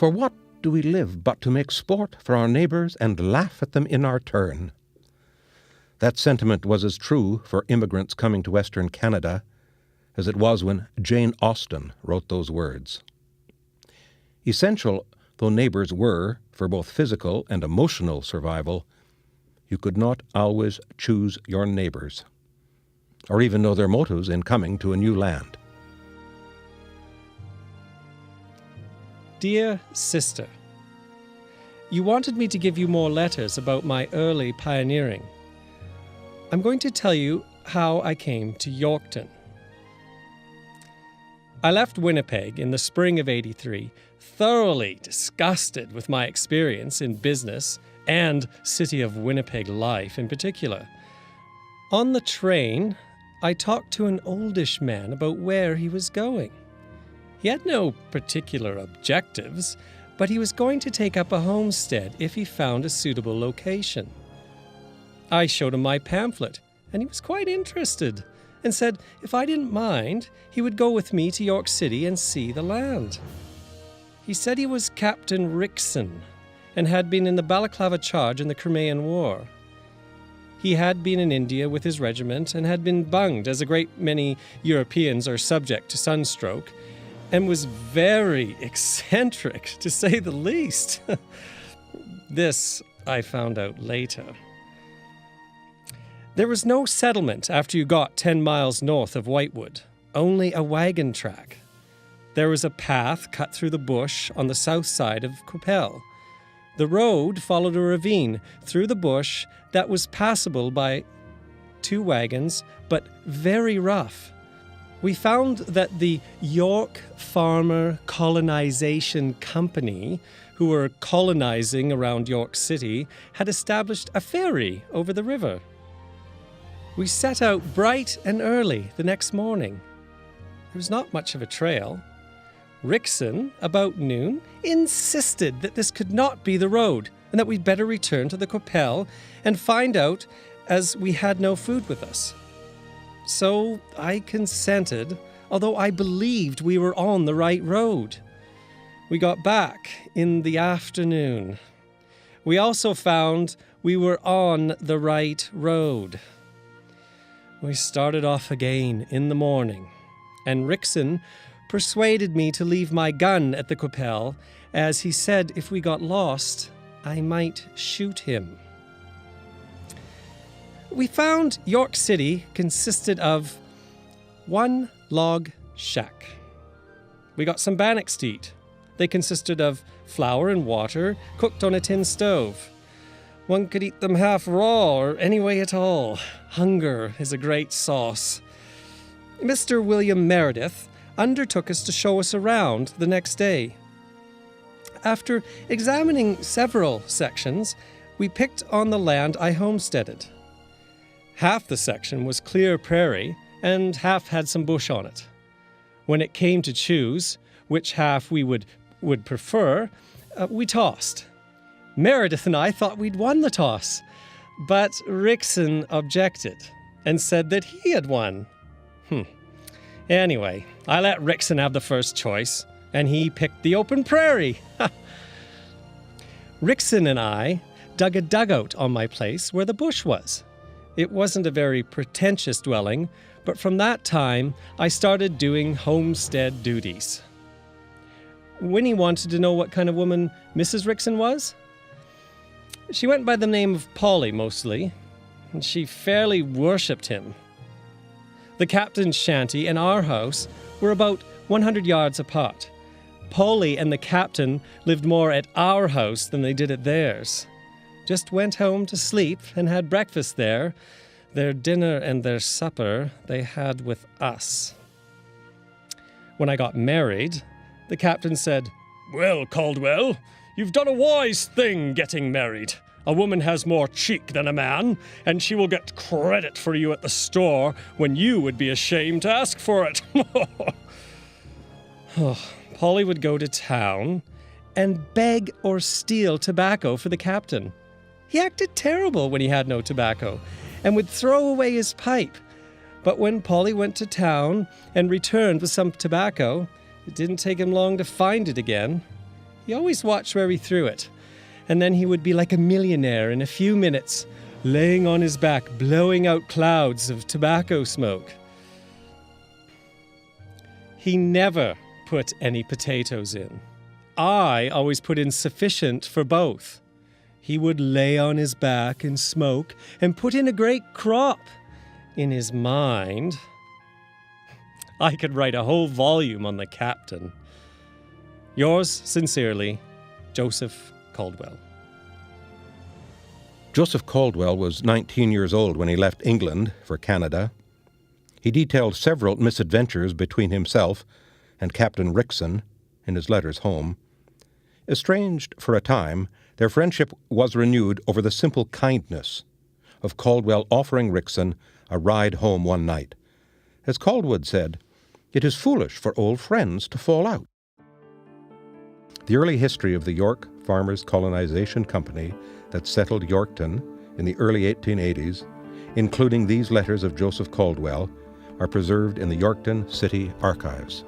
For what do we live but to make sport for our neighbours and laugh at them in our turn? That sentiment was as true for immigrants coming to Western Canada as it was when Jane Austen wrote those words. Essential though neighbours were for both physical and emotional survival, you could not always choose your neighbours, or even know their motives in coming to a new land. Dear Sister, you wanted me to give you more letters about my early pioneering. I'm going to tell you how I came to Yorkton. I left Winnipeg in the spring of '83, thoroughly disgusted with my experience in business and City of Winnipeg life in particular. On the train, I talked to an oldish man about where he was going. He had no particular objectives, but he was going to take up a homestead if he found a suitable location. I showed him my pamphlet, and he was quite interested, and said if I didn't mind, he would go with me to York City and see the land. He said he was Captain Wrixon, and had been in the Balaclava Charge in the Crimean War. He had been in India with his regiment and had been bunged, as a great many Europeans are subject to sunstroke, and was very eccentric, to say the least. This I found out later. There was no settlement after you got 10 miles north of Whitewood, only a wagon track. There was a path cut through the bush on the south side of Qu'Appelle. The road followed a ravine through the bush that was passable by 2 wagons, but very rough. We found that the York Farmer Colonization Company, who were colonizing around York City, had established a ferry over the river. We set out bright and early the next morning. There was not much of a trail. Wrixon, about noon, insisted that this could not be the road and that we'd better return to the Qu'Appelle and find out, as we had no food with us. So I consented, although I believed we were on the right road. We got back in the afternoon. We also found we were on the right road. We started off again in the morning, and Wrixon persuaded me to leave my gun at the Qu'Appelle, as he said if we got lost, I might shoot him. We found York City consisted of 1 log shack. We got some bannocks to eat. They consisted of flour and water cooked on a tin stove. One could eat them half raw or any way at all. Hunger is a great sauce. Mr. William Meredith undertook us to show us around the next day. After examining several sections, we picked on the land I homesteaded. Half the section was clear prairie, and half had some bush on it. When it came to choose which half we would prefer, we tossed. Meredith and I thought we'd won the toss, but Wrixon objected and said that he had won. Anyway, I let Wrixon have the first choice, and he picked the open prairie. Wrixon and I dug a dugout on my place where the bush was. It wasn't a very pretentious dwelling, but from that time, I started doing homestead duties. Winnie wanted to know what kind of woman Mrs. Wrixon was. She went by the name of Polly mostly, and she fairly worshipped him. The captain's shanty and our house were about 100 yards apart. Polly and the captain lived more at our house than they did at theirs. Just went home to sleep and had breakfast there. Their dinner and their supper they had with us. When I got married, the captain said, "Well, Caldwell, you've done a wise thing getting married. A woman has more cheek than a man, and she will get credit for you at the store when you would be ashamed to ask for it." Polly would go to town and beg or steal tobacco for the captain. He acted terrible when he had no tobacco and would throw away his pipe. But when Polly went to town and returned with some tobacco, it didn't take him long to find it again. He always watched where he threw it. And then he would be like a millionaire in a few minutes, laying on his back, blowing out clouds of tobacco smoke. He never put any potatoes in. I always put in sufficient for both. He would lay on his back and smoke and put in a great crop. In his mind, I could write a whole volume on the captain. Yours sincerely, Joseph Caldwell. Joseph Caldwell was 19 years old when he left England for Canada. He detailed several misadventures between himself and Captain Wrixon in his letters home. Estranged for a time, their friendship was renewed over the simple kindness of Caldwell offering Wrixon a ride home one night. As Caldwell said, "It is foolish for old friends to fall out." The early history of the York Farmers Colonization Company that settled Yorkton in the early 1880s, including these letters of Joseph Caldwell, are preserved in the Yorkton City Archives.